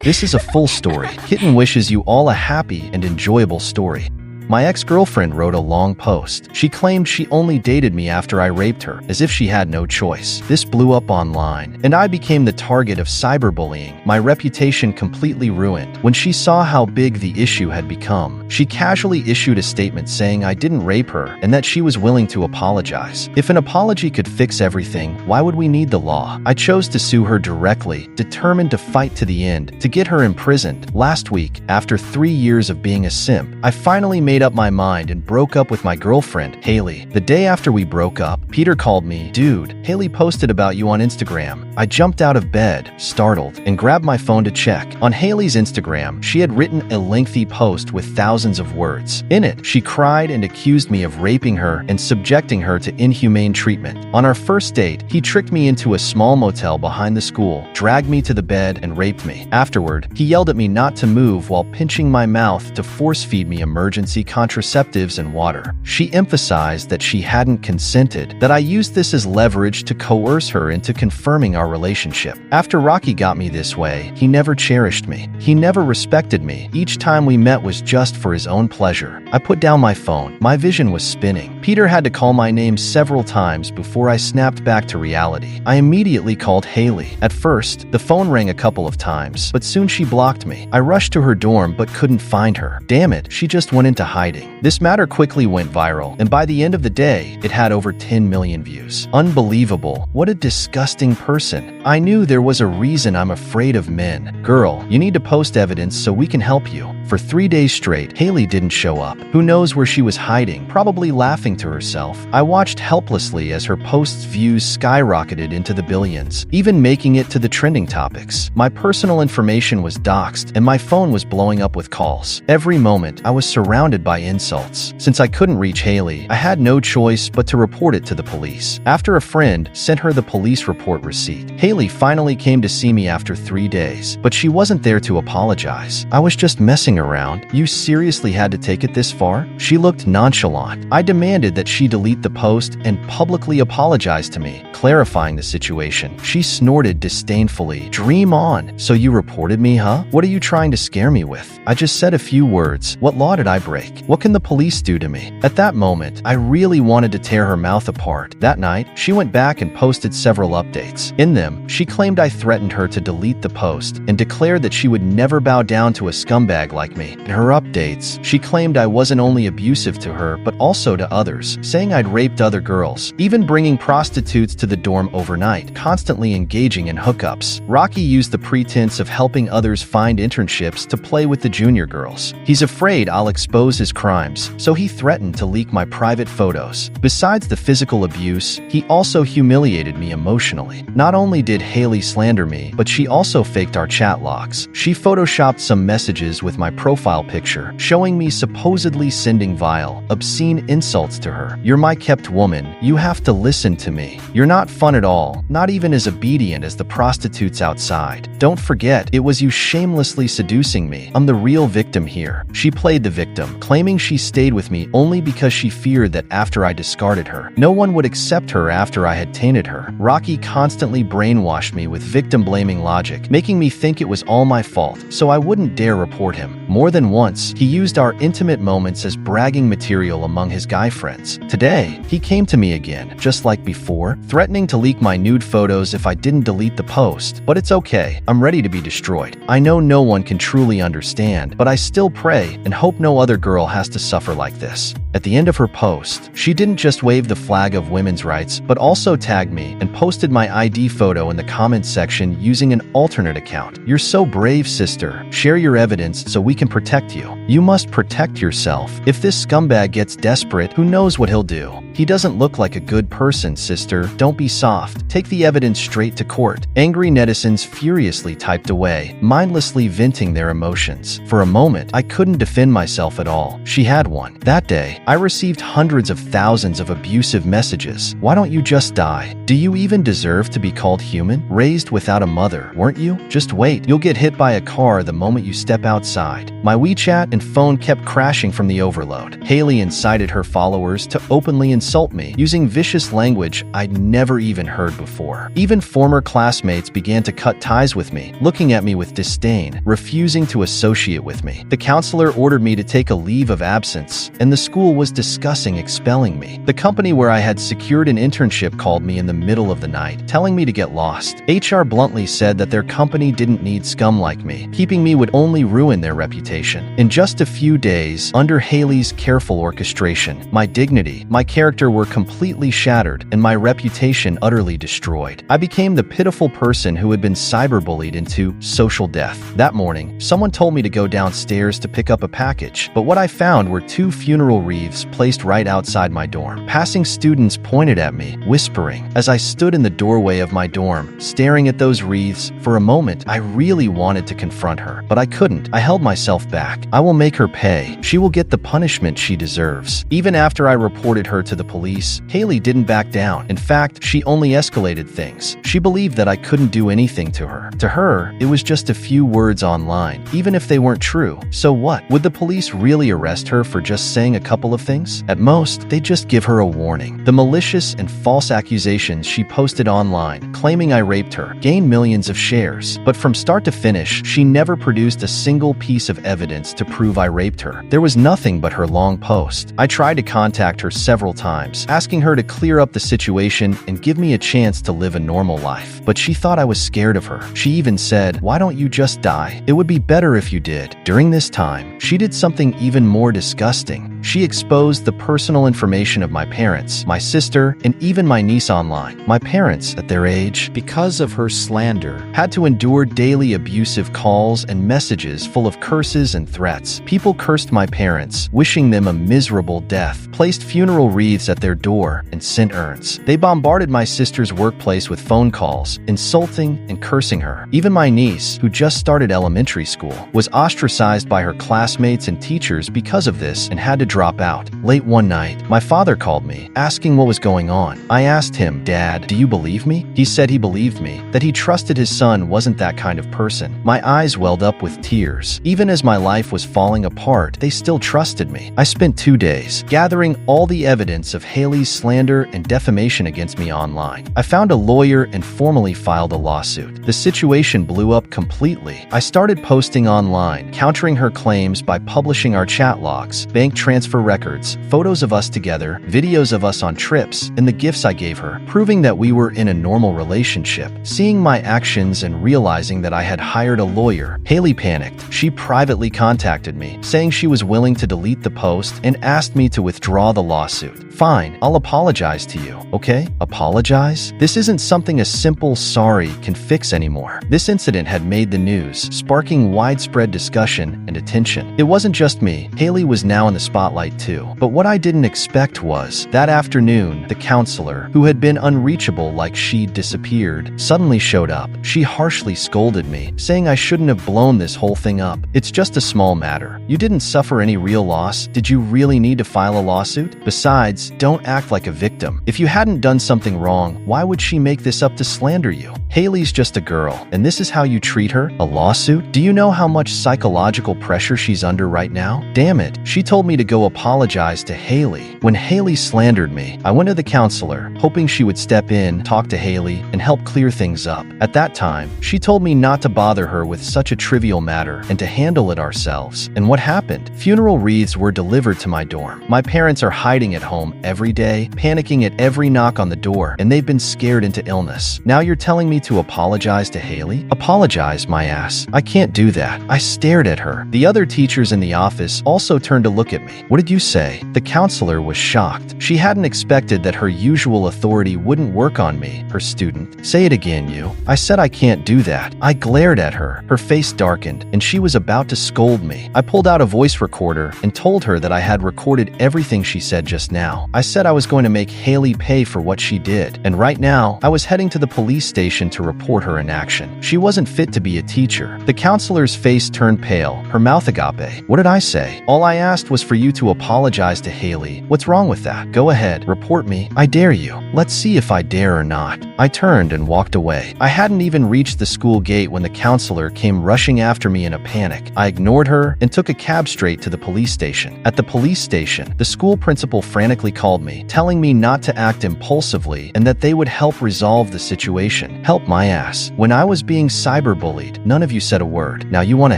This is a full story. Kitten wishes you all a happy and enjoyable story. My ex-girlfriend wrote a long post. She claimed she only dated me after I raped her, as if she had no choice. This blew up online, and I became the target of cyberbullying, my reputation completely ruined. When she saw how big the issue had become, she casually issued a statement saying I didn't rape her and that she was willing to apologize. If an apology could fix everything, why would we need the law? I chose to sue her directly, determined to fight to the end, to get her imprisoned. Last week, after 3 years of being a simp, I finally made up my mind and broke up with my girlfriend, Haley. The day after we broke up, Peter called me. Dude, Haley posted about you on Instagram. I jumped out of bed, startled, and grabbed my phone to check. On Haley's Instagram, she had written a lengthy post with thousands of words. In it, she cried and accused me of raping her and subjecting her to inhumane treatment. On our first date, he tricked me into a small motel behind the school, dragged me to the bed, and raped me. Afterward, he yelled at me not to move while pinching my mouth to force-feed me emergency contraceptives and water. She emphasized that she hadn't consented, that I used this as leverage to coerce her into confirming our relationship. After Rocky got me this way, he never cherished me. He never respected me. Each time we met was just for his own pleasure. I put down my phone. My vision was spinning. Peter had to call my name several times before I snapped back to reality. I immediately called Haley. At first, the phone rang a couple of times, but soon she blocked me. I rushed to her dorm but couldn't find her. Damn it, she just went into hiding. This matter quickly went viral, and by the end of the day, it had over 10 million views. Unbelievable. What a disgusting person. I knew there was a reason I'm afraid of men. Girl, you need to post evidence so we can help you. For 3 days straight, Haley didn't show up. Who knows where she was hiding, probably laughing to herself. I watched helplessly as her post's views skyrocketed into the billions, even making it to the trending topics. My personal information was doxed, and my phone was blowing up with calls. Every moment, I was surrounded by insults. Since I couldn't reach Haley, I had no choice but to report it to the police. After a friend sent her the police report receipt, Haley finally came to see me after 3 days, but she wasn't there to apologize. I was just messing around. You seriously had to take it this far? She looked nonchalant. I demanded that she delete the post and publicly apologize to me, clarifying the situation. She snorted disdainfully. Dream on. So you reported me, huh? What are you trying to scare me with? I just said a few words. What law did I break? What can the police do to me? At that moment, I really wanted to tear her mouth apart. That night, she went back and posted several updates. In them, she claimed I threatened her to delete the post and declared that she would never bow down to a scumbag like me. In her updates, she claimed I wasn't only abusive to her, but also to others, saying I'd raped other girls, even bringing prostitutes to the dorm overnight, constantly engaging in hookups. Rocky used the pretense of helping others find internships to play with the junior girls. He's afraid I'll expose his crimes, so he threatened to leak my private photos. Besides the physical abuse, he also humiliated me emotionally. Not only did Haley slander me, but she also faked our chat logs. She photoshopped some messages with my profile picture, showing me supposedly sending vile, obscene insults to her. You're my kept woman. You have to listen to me. You're not fun at all, not even as obedient as the prostitutes outside. Don't forget, it was you shamelessly seducing me. I'm the real victim here. She played the victim, claiming she stayed with me only because she feared that after I discarded her, no one would accept her after I had tainted her. Rocky constantly brainwashed me with victim-blaming logic, making me think it was all my fault, so I wouldn't dare report him. More than once, he used our intimate moments as bragging material among his guy friends. Today, he came to me again, just like before, threatening to leak my nude photos if I didn't delete the post. But it's okay, I'm ready to be destroyed. I know no one can truly understand, but I still pray and hope no other girl has to suffer like this. At the end of her post, she didn't just wave the flag of women's rights, but also tagged me and posted my ID photo in the comments section using an alternate account. You're so brave, sister. Share your evidence so we can protect you. You must protect yourself. If this scumbag gets desperate, who knows what he'll do? He doesn't look like a good person, sister. Don't be soft. Take the evidence straight to court. Angry netizens furiously typed away, mindlessly venting their emotions. For a moment, I couldn't defend myself at all. She had one. That day, I received hundreds of thousands of abusive messages. Why don't you just die? Do you even deserve to be called human? Raised without a mother, weren't you? Just wait. You'll get hit by a car the moment you step outside. My WeChat and phone kept crashing from the overload. Haley incited her followers hours to openly insult me, using vicious language I'd never even heard before. Even former classmates began to cut ties with me, looking at me with disdain, refusing to associate with me. The counselor ordered me to take a leave of absence, and the school was discussing expelling me. The company where I had secured an internship called me in the middle of the night, telling me to get lost. HR bluntly said that their company didn't need scum like me. Keeping me would only ruin their reputation. In just a few days, under Haley's careful orchestration, my dignity, my character were completely shattered, and my reputation utterly destroyed. I became the pitiful person who had been cyberbullied into social death. That morning, someone told me to go downstairs to pick up a package, but what I found were 2 funeral wreaths placed right outside my dorm. Passing students pointed at me, whispering. As I stood in the doorway of my dorm, staring at those wreaths, for a moment, I really wanted to confront her, but I couldn't. I held myself back. I will make her pay. She will get the punishment she deserves. Even after I reported her to the police, Haley didn't back down. In fact, she only escalated things. She believed that I couldn't do anything to her. To her, it was just a few words online, even if they weren't true. So what? Would the police really arrest her for just saying a couple of things? At most, they'd just give her a warning. The malicious and false accusations she posted online, claiming I raped her, gained millions of shares. But from start to finish, she never produced a single piece of evidence to prove I raped her. There was nothing but her long post. I tried to contact her several times, asking her to clear up the situation and give me a chance to live a normal life. But she thought I was scared of her. She even said, "Why don't you just die? It would be better if you did." During this time, she did something even more disgusting. She exposed the personal information of my parents, my sister, and even my niece online. My parents, at their age, because of her slander, had to endure daily abusive calls and messages full of curses and threats. People cursed my parents, wishing them a miserable death, placed funeral wreaths at their door, and sent urns. They bombarded my sister's workplace with phone calls, insulting and cursing her. Even my niece, who just started elementary school, was ostracized by her classmates and teachers because of this and had to drop out. Late one night, my father called me, asking what was going on. I asked him, "Dad, do you believe me?" He said he believed me, that he trusted his son wasn't that kind of person. My eyes welled up with tears. Even as my life was falling apart, they still trusted me. I spent 2 days gathering all the evidence of Haley's slander and defamation against me online. I found a lawyer and formally filed a lawsuit. The situation blew up completely. I started posting online, countering her claims by publishing our chat logs, bank transfer records, photos of us together, videos of us on trips, and the gifts I gave her, proving that we were in a normal relationship. Seeing my actions and realizing that I had hired a lawyer, Haley panicked. She privately contacted me, saying she was willing to delete the post and asked me to withdraw the lawsuit. Fine, I'll apologize to you, okay? Apologize? This isn't something a simple sorry can fix anymore. This incident had made the news, sparking widespread discussion and attention. It wasn't just me. Haley was now in the spotlight too. But what I didn't expect was, that afternoon, the counselor, who had been unreachable like she'd disappeared, suddenly showed up. She harshly scolded me, saying I shouldn't have blown this whole thing up. It's just a small matter. You didn't suffer any real loss. Did you really need to file a lawsuit? Besides, don't act like a victim. If you hadn't done something wrong, why would she make this up to slander you? Haley's just a girl, and this is how you treat her? A lawsuit? Do you know how much psychological pressure she's under right now? Damn it. She told me to go apologize to Haley. When Haley slandered me, I went to the counselor, hoping she would step in, talk to Haley, and help clear things up. At that time, she told me not to bother her with such a trivial matter and to handle it ourselves. And what happened? Funeral wreaths were delivered to my dorm. My parents are hiding at home every day, panicking at every knock on the door, and they've been scared into illness. Now you're telling me to apologize to Haley? Apologize, my ass. I can't do that. I stared at her. The other teachers in the office also turned to look at me. What did you say? The counselor was shocked. She hadn't expected that her usual authority wouldn't work on me, her student. Say it again, you. I said I can't do that. I glared at her. Her face darkened, and she was about to scold me. I pulled out a voice recorder and told her that I had recorded everything she said just now. I said I was going to make Haley pay for what she did, and right now, I was heading to the police station to report her in action. She wasn't fit to be a teacher. The counselor's face turned pale, her mouth agape. What did I say? All I asked was for you to apologize to Haley. What's wrong with that? Go ahead, report me. I dare you. Let's see if I dare or not. I turned and walked away. I hadn't even reached the school gate when the counselor came rushing after me in a panic. I ignored her and took a cab straight to the police station. At the police station, the school principal frantically called me, telling me not to act impulsively and that they would help resolve the situation. Help my ass. When I was being cyberbullied, none of you said a word. Now you want to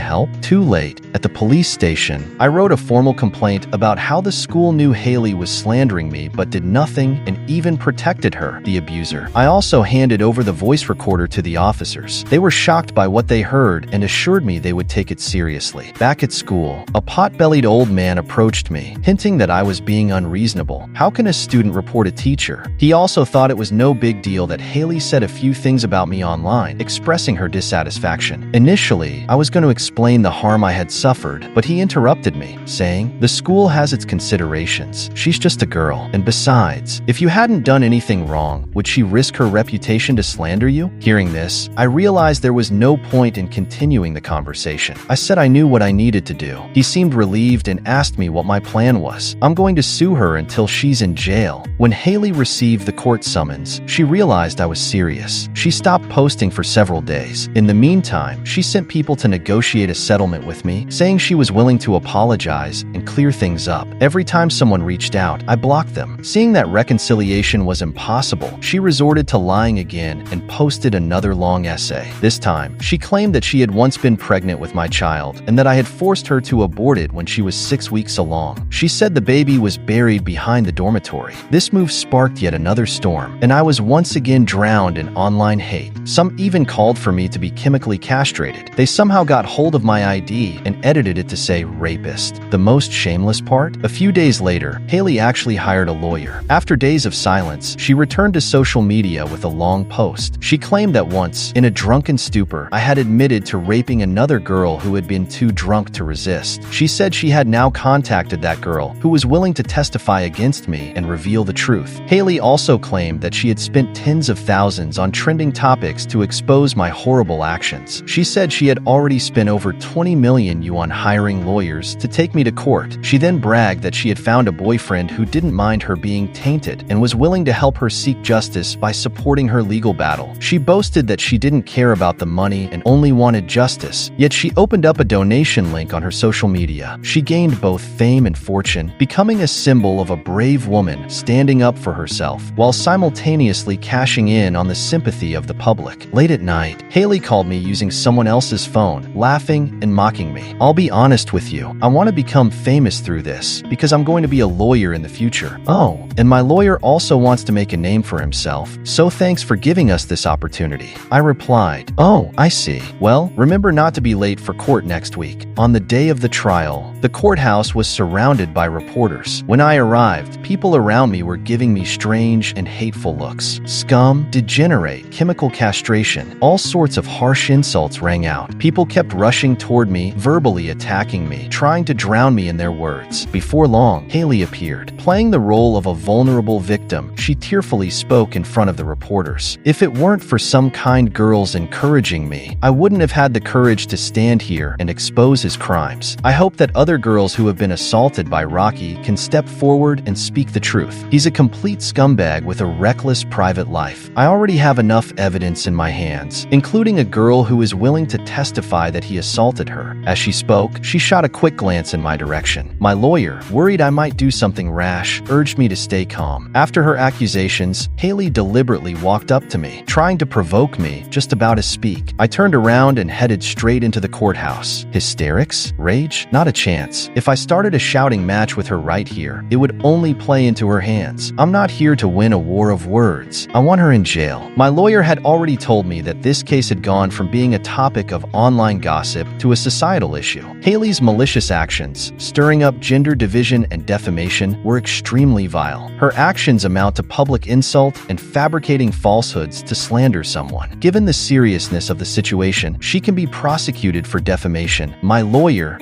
help? Too late. At the police station, I wrote a formal complaint about how the school knew Haley was slandering me but did nothing and even protected her, the abuser. I also handed over the voice recorder to the officers. They were shocked by what they heard and assured me they would take it seriously. Back at school, a pot-bellied old man approached me, hinting that I was being unreasonable. How can a student report a teacher? He also thought it was no big deal that Haley said a few things about me online, expressing her dissatisfaction. Initially, I was going to explain the harm I had suffered, but he interrupted me, saying, "The school has its considerations. She's just a girl. And besides, if you hadn't done anything wrong, would she risk her reputation to slander you?" Hearing this, I realized there was no point in continuing the conversation. I said I knew what I needed to do. He seemed relieved and asked me what my plan was. "I'm going to sue her until she's in jail." When Haley received the court summons, she realized I was serious. She stopped posting for several days. In the meantime, she sent people to negotiate a settlement with me, saying she was willing to apologize and clear things up. Every time someone reached out, I blocked them. Seeing that reconciliation was impossible, she resorted to lying again and posted another long essay. This time, she claimed that she had once been pregnant with my child and that I had forced her to abort it when she was 6 weeks along. She said the baby was buried behind the dormitory. This move sparked yet another storm, and I was once again drowned in online hate. Some even called for me to be chemically castrated. They somehow got hold of my ID and edited it to say rapist. The most shameless part? A few days later, Haley actually hired a lawyer. After days of silence, she returned to social media with a long post. She claimed that once, in a drunken stupor, I had admitted to raping another girl who had been too drunk to resist. She said she had now contacted that girl, who was willing to testify against me and reveal the truth. Haley also claimed that she had spent tens of thousands on trending topics to expose my horrible actions. She said she had already spent over 20 million yuan hiring lawyers to take me to court. She then bragged that she had found a boyfriend who didn't mind her being tainted and was willing to help her seek justice by supporting her legal battle. She boasted that she didn't care about the money and only wanted justice, yet she opened up a donation link on her social media. She gained both fame and fortune, becoming a symbol of a brave woman standing up for herself, while simultaneously cashing in on the sympathy of the public. Late at night, Haley called me using someone else's phone, laughing and mocking me. "I'll be honest with you, I want to become famous through this, because I'm going to be a lawyer in the future. Oh, and my lawyer also wants to make a name for himself, so thanks for giving us this opportunity." I replied, "Oh, I see. Well, remember not to be late for court next week." On the day of the trial, the courthouse was surrounded by reporters. When I arrived, people around me were giving me strange and hateful looks. Scum, degenerate, chemical castration, all sorts of harsh insults rang out. People kept rushing toward me, verbally attacking me, trying to drown me in their words. Before long, Haley appeared. Playing the role of a vulnerable victim, she tearfully spoke in front of the reporters. "If it weren't for some kind girls encouraging me, I wouldn't have had the courage to stand here and expose his crimes. I hope that other girls who have been assaulted by Rocky can step forward and speak the truth. He's a complete scumbag with a reckless private life. I already have enough evidence in my hands, including a girl who is willing to testify that he assaulted her." As she spoke, she shot a quick glance in my direction. My lawyer, worried I might do something rash, urged me to stay calm. After her accusations, Haley deliberately walked up to me, trying to provoke me just about to speak. I turned around and headed straight into the courthouse. Hysterics? Rage? Not a chance. If I started a shouting match with her right here, it would only play into her hands. I'm not here to win a war of words. I want her in jail. My lawyer had already told me that this case had gone from being a topic of online gossip to a societal issue. Haley's malicious actions, stirring up gender division and defamation, were extremely vile. Her actions amount to public insult and fabricating falsehoods to slander someone. Given the seriousness of the situation, she can be prosecuted for defamation. My lawyer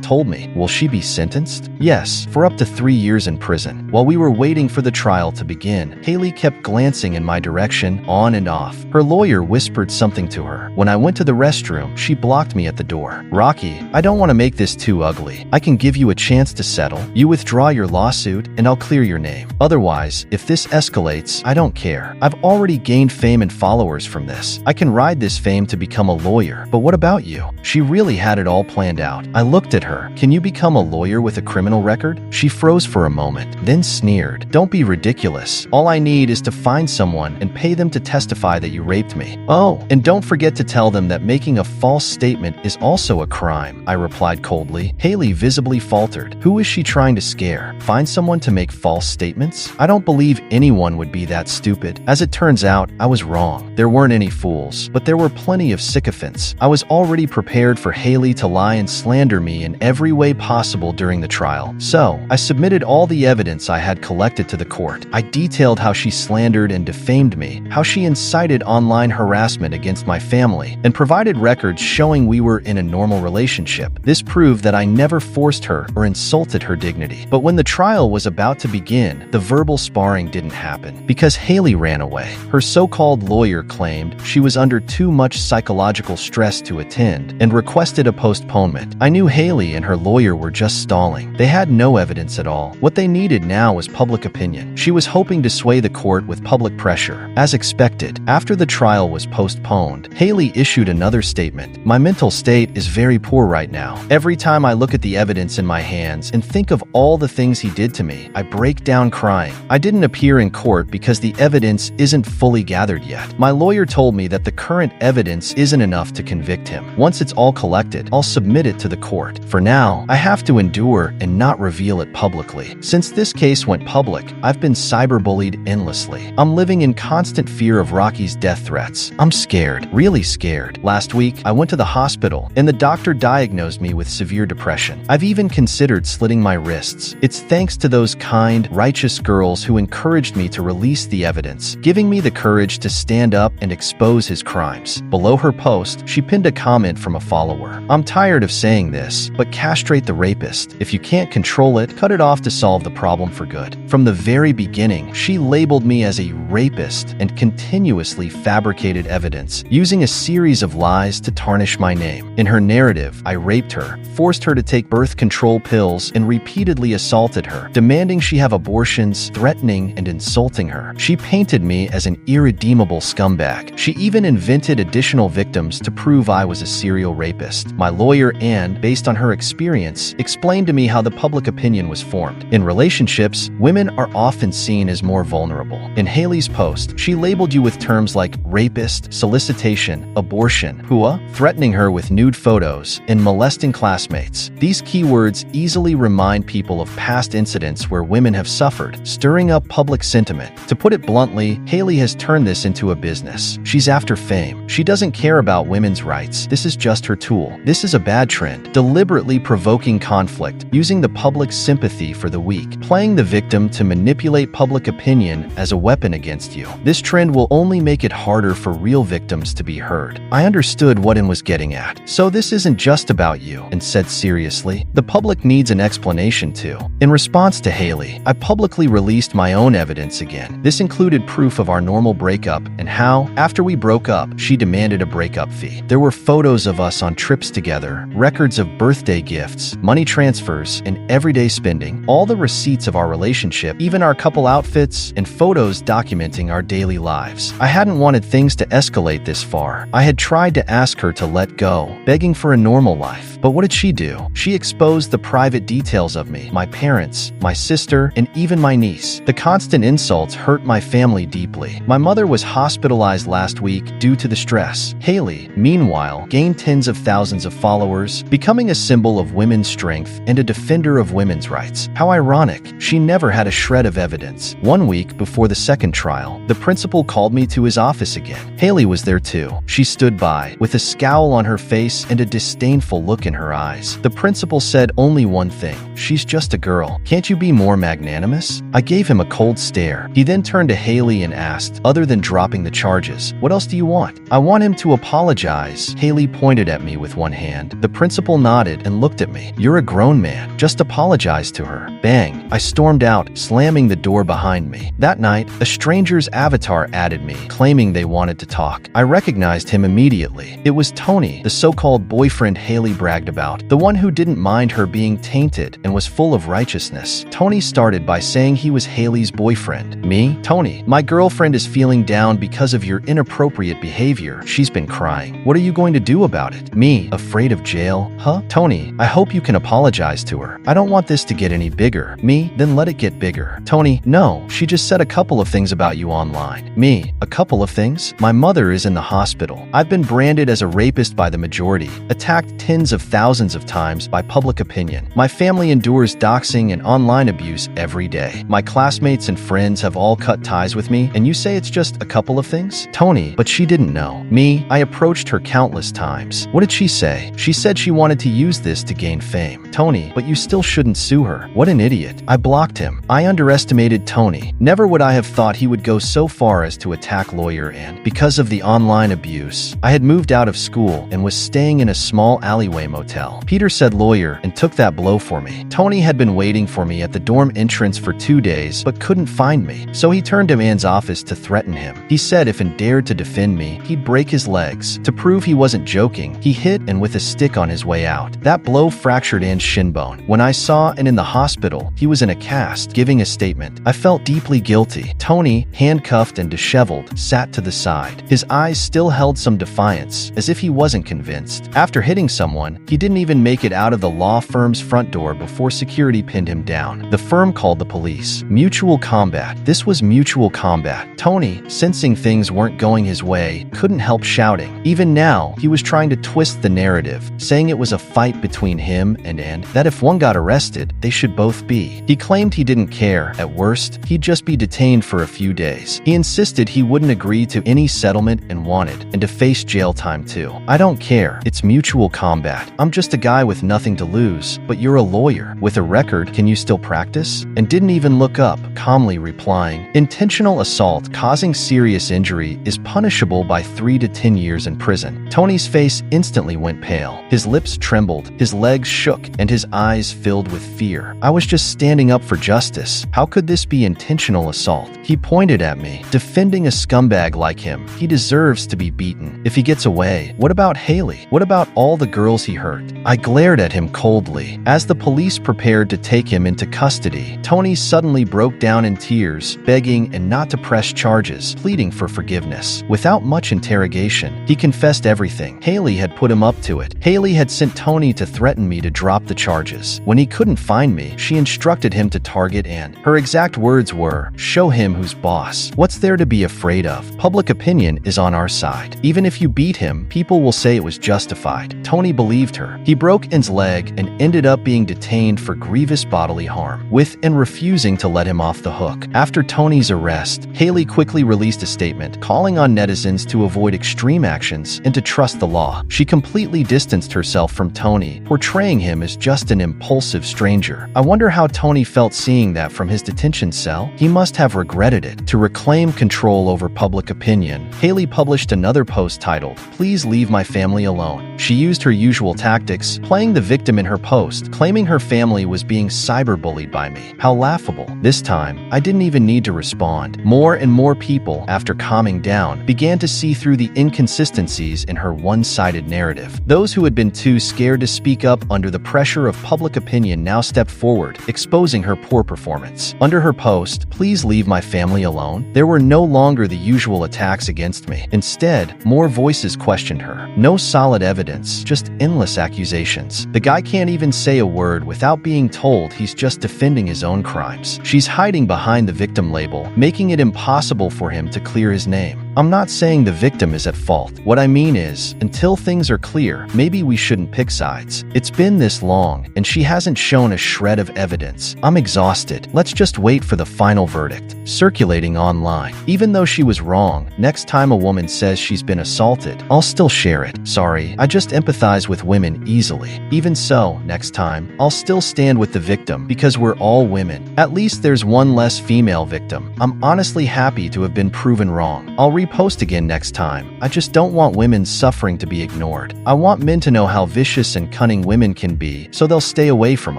told me, will she be sentenced? Yes, for up to 3 years in prison. While we were waiting for the trial to begin, Haley kept glancing in my direction, on and off. Her lawyer whispered something to her. When I went to the restroom, she blocked me at the door. "Rocky, I don't want to make this too ugly. I can give you a chance chance to settle. You withdraw your lawsuit, and I'll clear your name. Otherwise, if this escalates, I don't care. I've already gained fame and followers from this. I can ride this fame to become a lawyer. But what about you? She really had it all planned out. I looked at her. Can you become a lawyer with a criminal record? She froze for a moment, then sneered. Don't be ridiculous. All I need is to find someone and pay them to testify that you raped me. Oh, and don't forget to tell them that making a false statement is also a crime, I replied coldly. Haley visibly faltered. Who is she trying to scare? Find someone to make false statements? I don't believe anyone would be that stupid. As it turns out, I was wrong. There weren't any fools, but there were plenty of sycophants. I was already prepared for Haley to lie and slander me in every way possible during the trial. So, I submitted all the evidence I had collected to the court. I detailed how she slandered and defamed me, how she incited online harassment against my family, and provided records showing we were in a normal relationship. This proved that I never forced her or insulted her dignity. But when the trial was about to begin, the verbal sparring didn't happen because Haley ran away. Her so-called lawyer claimed she was under too much psychological stress to attend and requested a postponement. I knew Haley and her lawyer were just stalling. They had no evidence at all. What they needed now was public opinion. She was hoping to sway the court with public pressure. As expected, after the trial was postponed, Haley issued another statement. My mental state is very poor right now. Every time I look at the evidence in my hands and think of all the things he did to me, I break down crying. I didn't appear in court because the evidence isn't fully gathered yet. My lawyer told me that the current evidence isn't enough to convict him. Once it's all collected, I'll submit it to the court. For now, I have to endure and not reveal it publicly. Since this case went public, I've been cyberbullied endlessly. I'm living in constant fear of Rocky's death threats. I'm scared, really scared. Last week, I went to the hospital and the doctor diagnosed me with severe depression. I've even considered slitting my wrists. It's thanks to those kind, righteous girls who encouraged me to release the evidence, giving me the courage to stand up and expose his crimes. Below her post, she pinned a comment from a follower. I'm tired of saying this, but castrate the rapist. If you can't control it, cut it off to solve the problem for good. From the very beginning, she labeled me as a rapist and continuously fabricated evidence, using a series of lies to tarnish my name. In her narrative, I raped her, forced her to take birth control pills, and repeatedly assaulted her, demanding she have abortions, threatening and insulting her. She painted me as an irredeemable scumbag. She even invented additional victims to prove I was a serial rapist. My lawyer, Anne, based on her experience, explained to me how the public opinion was formed. In relationships, women are often seen as more vulnerable. In Haley's post, she labeled you with terms like rapist, solicitation, abortion, hua, threatening her with nude photos, and molesting classmates. These keywords easily remind people of past incidents where women have suffered, stirring up public sentiment. To put it bluntly, Haley has turned this into a business. She's after fame. She doesn't care about women's rights. This is just her tool. This is a bad trend, deliberately provoking conflict, using the public's sympathy for the weak, playing the victim to manipulate public opinion as a weapon against you. This trend will only make it harder for real victims to be heard. I understood what Anne was getting at. So this isn't just about you, and said seriously. The public needs an explanation too. In response to Haley, I publicly released my own evidence again. This included proof of our normal breakup and how, after we broke up, she demanded a breakup fee. There were photos of us on trips together, records of birthday gifts, money transfers, and everyday spending, all the receipts of our relationship, even our couple outfits, and photos documenting our daily lives. I hadn't wanted things to escalate this far. I had tried to ask her to let go, begging for a normal life. But what did she do? She exposed the private details of me, my parents, my sister, and even my niece. The constant insults hurt my family deeply. My mother was hospitalized last week due to the stress. Haley, meanwhile, gained tens of thousands of followers, becoming a symbol of women's strength and a defender of women's rights. How ironic. She never had a shred of evidence. 1 week before the second trial, the principal called me to his office again. Haley was there too. She stood by, with a scowl on her face and a disdainful look in her eyes. The principal said only one thing. She's just a girl. Can't you be more magnanimous? I gave him a cold stare. He then turned to Haley and asked, other than dropping the charges, what else do you want? I want him to apologize. Haley pointed at me with one hand. The principal nodded and looked at me. You're a grown man. Just apologize to her. Bang. I stormed out, slamming the door behind me. That night, a stranger's avatar added me, claiming they wanted to talk. I recognized him immediately. It was Tony, the so-called boyfriend Haley bragged about, the one who didn't mind her being tainted and was full of righteousness. Tony started by saying he was Haley's boyfriend. Me? Tony, my girlfriend is feeling down because of your inappropriate behavior. She's been crying. What are you going to do about it? Me, afraid of jail? Huh? Tony, I hope you can apologize to her. I don't want this to get any bigger. Me, then let it get bigger. Tony, no, she just said a couple of things about you online. Me, a couple of things? My mother is in the hospital. I've been branded as a rapist by the majority, attacked tens of thousands of times by public opinion. My family endures doxing and online abuse every day. My classmates and friends have all cut ties with me, and you say it's just a couple of things? Tony, but she didn't know. Me, I approached her countless times. What did she say? She said she wanted to use this to gain fame. Tony, but you still shouldn't sue her. What an idiot. I blocked him. I underestimated Tony. Never would I have thought he would go so far as to attack lawyer, and because of the online abuse, I had moved out of school and was staying in a small alleyway motel. Peter said lawyer and took that blow for me. Tony had been waiting for me at the dorm entrance for 2 days but couldn't find me, so he turned to Anne's office to threaten him. He said if Anne dared to defend me, he'd break his legs. To prove he wasn't joking, he hit Anne with a stick on his way out. That blow fractured Anne's shin bone. When I saw Anne in the hospital, he was in a cast, giving a statement. I felt deeply guilty. Tony, handcuffed and disheveled, sat to the side. His eyes still held some defiance, as if he wasn't convinced. After hitting someone, he didn't even make it out of the law firm's front door before security pinned him down. The firm called the police. Mutual combat. This was mutual combat. Tony, sensing things weren't going his way, couldn't help shouting. Even now, he was trying to twist the narrative, saying it was a fight between him and Anne, that if one got arrested, they should both be. He claimed he didn't care. At worst, he'd just be detained for a few days. He insisted he wouldn't agree to any settlement and wanted, and to face jail time too. I don't care. It's mutual combat. I'm just a guy with nothing to lose, but you're a lawyer. With a record, can you still practice? And didn't even look up, calmly replying, intentional assault causing serious injury is punishable by 3 to 10 years in prison. Tony's face instantly went pale. His lips trembled, his legs shook, and his eyes filled with fear. I was just standing up for justice. How could this be intentional assault? He pointed at me. Defending a scumbag like him, he deserves to be beaten. If he gets away, what about Haley? What about all the girls he hurt? I glared at him coldly. As the police prepared to take him into custody, Tony suddenly broke down in tears, begging and not to press charges, pleading for forgiveness. Without much interrogation, he confessed everything. Haley had put him up to it. Haley had sent Tony to threaten me to drop the charges. When he couldn't find me, she instructed him to target Anne. Her exact words were, "Show him who's boss. What's there to be afraid of? Public opinion is on our side. Even if you beat him, people will say it was justified." Tony believed her. He broke Anne's leg and ended up being detained for grievous bodily harm, with Anne refusing to let him off the hook. After Tony's arrest, Haley quickly released a statement calling on netizens to avoid extreme actions and to trust the law. She completely distanced herself from Tony, portraying him as just an impulsive stranger. I wonder how Tony felt seeing that from his detention cell. He must have regretted it. To reclaim control over public opinion, Haley published another post titled, "Please leave my family alone." She used her usual tactics, playing the victim in her post, claiming her family was being cyberbullied by me. How laughable. This time, I didn't even need to respond. More and more people, after calming down, began to see through the inconsistencies in her one-sided narrative. Those who had been too scared to speak up under the pressure of public opinion now stepped forward, exposing her poor performance. Under her post, "Please leave my family alone," there were no longer the usual attacks against me. Instead, more voices questioned her. No solid evidence, just endless accusations. The guy can't even say a word without being told he's just defending his own crimes. She's hiding behind the victim label, making it impossible for him to clear his name. I'm not saying the victim is at fault. What I mean is, until things are clear, maybe we shouldn't pick sides. It's been this long, and she hasn't shown a shred of evidence. I'm exhausted. Let's just wait for the final verdict. Circulating online. Even though she was wrong, next time a woman says she's been assaulted, I'll still share it. Sorry, I just empathize with women easily. Even so, next time, I'll still stand with the victim because we're all women. At least there's one less female victim. I'm honestly happy to have been proven wrong. I'll read repost again next time. I just don't want women's suffering to be ignored. I want men to know how vicious and cunning women can be, so they'll stay away from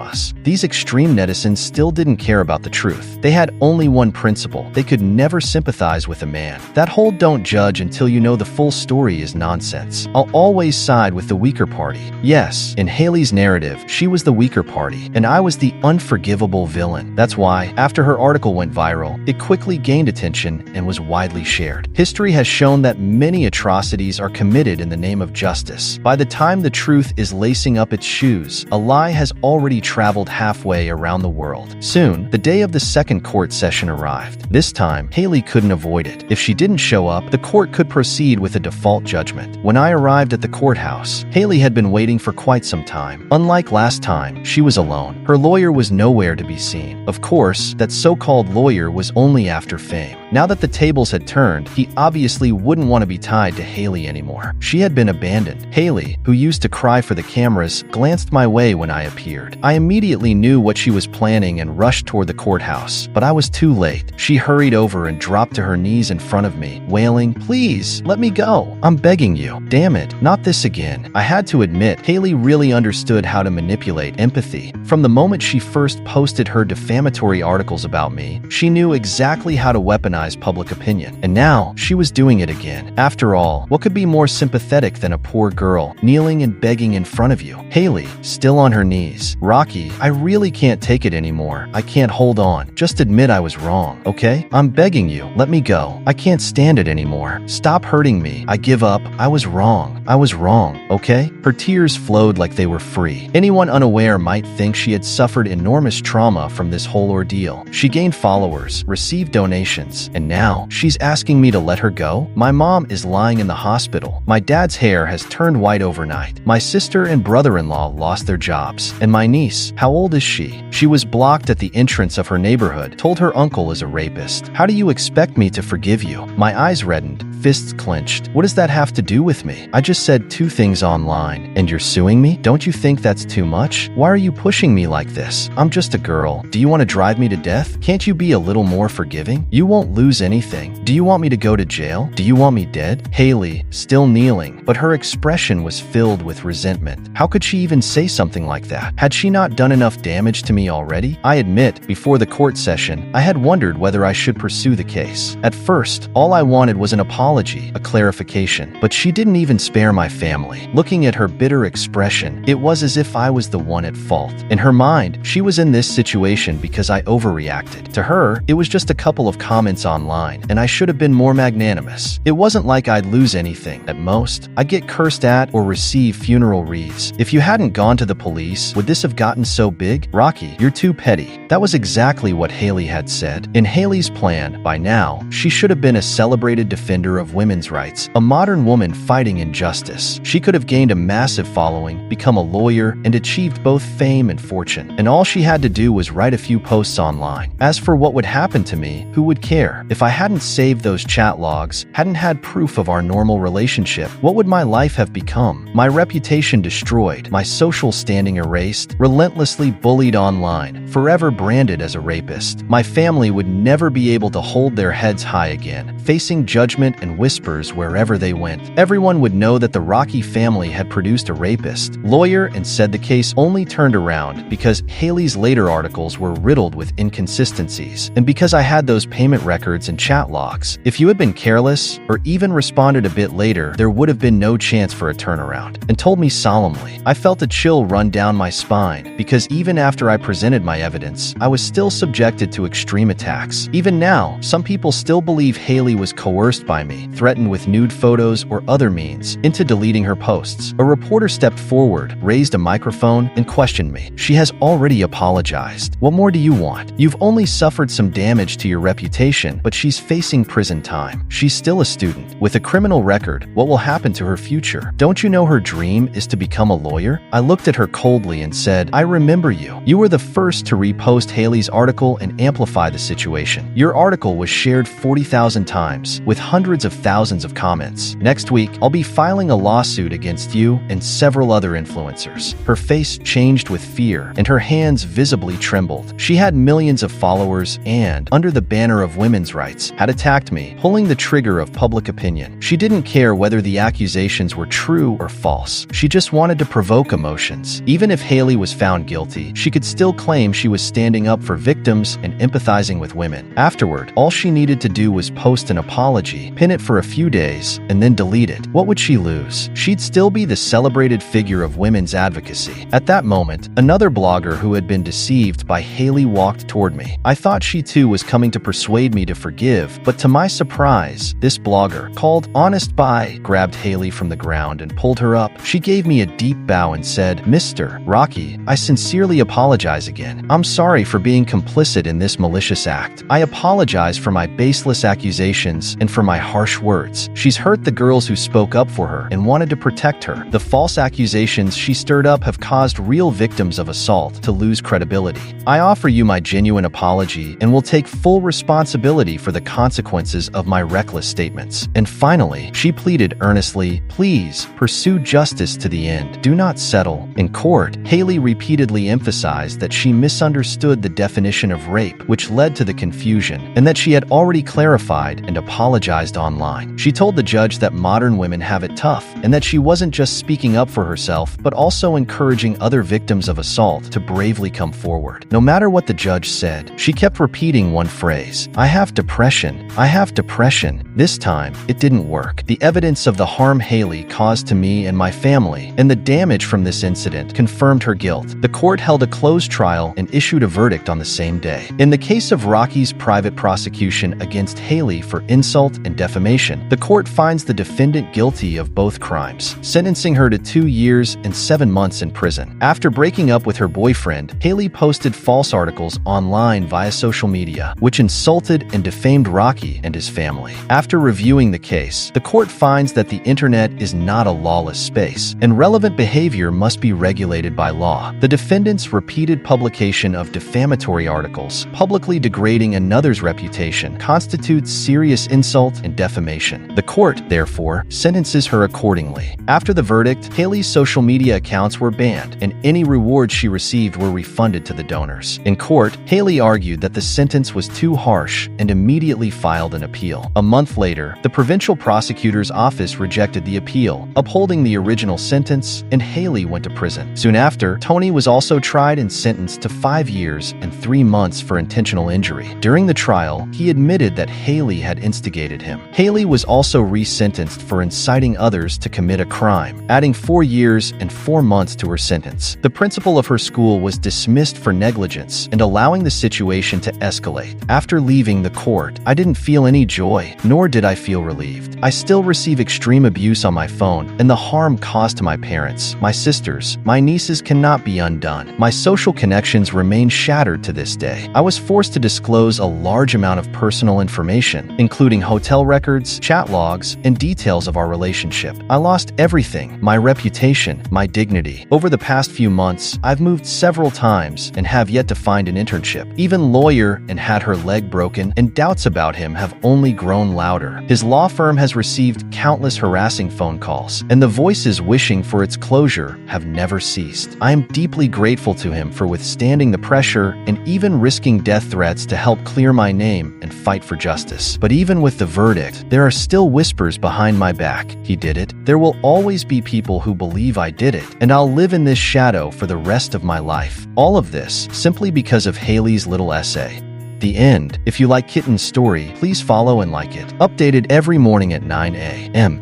us. These extreme netizens still didn't care about the truth. They had only one principle: they could never sympathize with a man. That whole "don't judge until you know the full story" is nonsense. I'll always side with the weaker party. Yes, in Haley's narrative, she was the weaker party, and I was the unforgivable villain. That's why, after her article went viral, it quickly gained attention and was widely shared. History has shown that many atrocities are committed in the name of justice. By the time the truth is lacing up its shoes, a lie has already traveled halfway around the world. Soon, the day of the second court session arrived. This time, Haley couldn't avoid it. If she didn't show up, the court could proceed with a default judgment. When I arrived at the courthouse, Haley had been waiting for quite some time. Unlike last time, she was alone. Her lawyer was nowhere to be seen. Of course, that so-called lawyer was only after fame. Now that the tables had turned, he obviously wouldn't want to be tied to Haley anymore. She had been abandoned. Haley, who used to cry for the cameras, glanced my way when I appeared. I immediately knew what she was planning and rushed toward the courthouse, but I was too late. She hurried over and dropped to her knees in front of me, wailing, "Please, let me go. I'm begging you." Damn it, not this again. I had to admit, Haley really understood how to manipulate empathy. From the moment she first posted her defamatory articles about me, she knew exactly how to weaponize public opinion. And now, she was doing it again. After all, what could be more sympathetic than a poor girl kneeling and begging in front of you? Haley, still on her knees. "Rocky, I really can't take it anymore. I can't hold on. Just admit I was wrong, okay? I'm begging you. Let me go. I can't stand it anymore. Stop hurting me. I give up. I was wrong. I was wrong, okay?" Her tears flowed like they were free. Anyone unaware might think she had suffered enormous trauma from this whole ordeal. She gained followers, received donations, and now she's asking me to let her go? My mom is lying in the hospital. My dad's hair has turned white overnight. My sister and brother-in-law lost their jobs. And my niece, how old is she? She was blocked at the entrance of her neighborhood, told her uncle is a rapist. How do you expect me to forgive you? My eyes reddened, fists clenched. What does that have to do with me? I just said 2 things online, and you're suing me? Don't you think that's too much? Why are you pushing me like this? I'm just a girl. Do you want to drive me to death? Can't you be a little more forgiving? You won't lose anything. Do you want me to go to jail? Do you want me dead? Haley, still kneeling, but her expression was filled with resentment. How could she even say something like that? Had she not done enough damage to me already? I admit, before the court session, I had wondered whether I should pursue the case. At first, all I wanted was an apology, a clarification, but she didn't even spare my family. Looking at her bitter expression, it was as if I was the one at fault. In her mind, she was in this situation because I overreacted. To her, it was just a couple of comments online, and I should have been more magnanimous. It wasn't like I'd lose anything. At most, I'd get cursed at or receive funeral wreaths. If you hadn't gone to the police, would this have gotten so big? Rocky, you're too petty. That was exactly what Haley had said. In Haley's plan, by now, she should have been a celebrated defender of women's rights, a modern woman fighting injustice. She could have gained a massive following, become a lawyer, and achieved both fame and fortune. And all she had to do was write a few posts online. As for what would happen to me, who would care? If I hadn't saved those chat logs, hadn't had proof of our normal relationship, what would my life have become? My reputation destroyed, my social standing erased, relentlessly bullied online, forever branded as a rapist. My family would never be able to hold their heads high again, facing judgment and whispers wherever they went. Everyone would know that the Rocky family had produced a rapist. Lawyer and said the case only turned around because Haley's later articles were riddled with inconsistencies, and because I had those payment records and chat logs. If you had been careless, or even responded a bit later, there would have been no chance for a turnaround. And told me solemnly. I felt a chill run down my spine, because even after I presented my evidence, I was still subjected to extreme attacks. Even now, some people still believe Haley was coerced by me, threatened with nude photos or other means, into deleting her posts. A reporter stepped forward, raised a microphone, and questioned me. She has already apologized. What more do you want? You've only suffered some damage to your reputation, but she's facing prison time. She's still a student. With a criminal record, what will happen to her future? Don't you know her dream is to become a lawyer? I looked at her coldly and said, I remember you. You were the first to repost Haley's article and amplify the situation. Your article was shared 40,000 times, with hundreds hundreds of thousands of comments. Next week, I'll be filing a lawsuit against you and several other influencers. Her face changed with fear, and her hands visibly trembled. She had millions of followers and, under the banner of women's rights, had attacked me, pulling the trigger of public opinion. She didn't care whether the accusations were true or false. She just wanted to provoke emotions. Even if Haley was found guilty, she could still claim she was standing up for victims and empathizing with women. Afterward, all she needed to do was post an apology, pin it for a few days, and then delete it. What would she lose? She'd still be the celebrated figure of women's advocacy. At that moment, another blogger who had been deceived by Haley walked toward me. I thought she too was coming to persuade me to forgive, but to my surprise, this blogger, called Honest By, grabbed Haley from the ground and pulled her up. She gave me a deep bow and said, "Mr. Rocky, I sincerely apologize again. I'm sorry for being complicit in this malicious act. I apologize for my baseless accusations and for my harsh words. She's hurt the girls who spoke up for her and wanted to protect her. The false accusations she stirred up have caused real victims of assault to lose credibility. I offer you my genuine apology and will take full responsibility for the consequences of my reckless statements." And finally, she pleaded earnestly, "Please, pursue justice to the end. Do not settle." In court, Haley repeatedly emphasized that she misunderstood the definition of rape, which led to the confusion, and that she had already clarified and apologized online. She told the judge that modern women have it tough, and that she wasn't just speaking up for herself, but also encouraging other victims of assault to bravely come forward. No matter what the judge said, she kept repeating one phrase: "I have depression. I have depression." This time, it didn't work. The evidence of the harm Haley caused to me and my family, and the damage from this incident, confirmed her guilt. The court held a closed trial and issued a verdict on the same day. In the case of Rocky's private prosecution against Haley for insult and defamation, the court finds the defendant guilty of both crimes, sentencing her to 2 years and 7 months in prison. After breaking up with her boyfriend, Haley posted false articles online via social media, which insulted and defamed Rocky and his family. After reviewing the case, the court finds that the internet is not a lawless space, and relevant behavior must be regulated by law. The defendant's repeated publication of defamatory articles, publicly degrading another's reputation, constitutes serious insult and defamation. The court, therefore, sentences her accordingly. After the verdict, Haley's social media accounts were banned, and any rewards she received were refunded to the donors. In court, Haley argued that the sentence was too harsh and immediately filed an appeal. A month later, the provincial prosecutor's office rejected the appeal, upholding the original sentence, and Haley went to prison. Soon after, Tony was also tried and sentenced to 5 years and 3 months for intentional injury. During the trial, he admitted that Haley had instigated him. Haley was also resentenced for inciting others to commit a crime, adding 4 years and 4 months to her sentence. The principal of her school was dismissed for negligence and allowing the situation to escalate. After leaving the court, I didn't feel any joy, nor did I feel relieved. I still receive extreme abuse on my phone, and the harm caused to my parents, my sisters, my nieces cannot be undone. My social connections remain shattered to this day. I was forced to disclose a large amount of personal information, including hotel records, chat logs, and details of our relationship. I lost everything: my reputation, my dignity. Over the past few months, I've moved several times and have yet to find an internship. Even lawyer and had her leg broken, and doubts about him have only grown louder. His law firm has received countless harassing phone calls, and the voices wishing for its closure have never ceased. I am deeply grateful to him for withstanding the pressure and even risking death threats to help clear my name and fight for justice. But even with the verdict, there are still whispers behind my back. He did it. There will always be people who believe I did it, and I'll live in this shadow for the rest of my life. All of this simply because of Haley's little essay. The end. If you like Kitten's story, please follow and like it. Updated every morning at 9 a.m.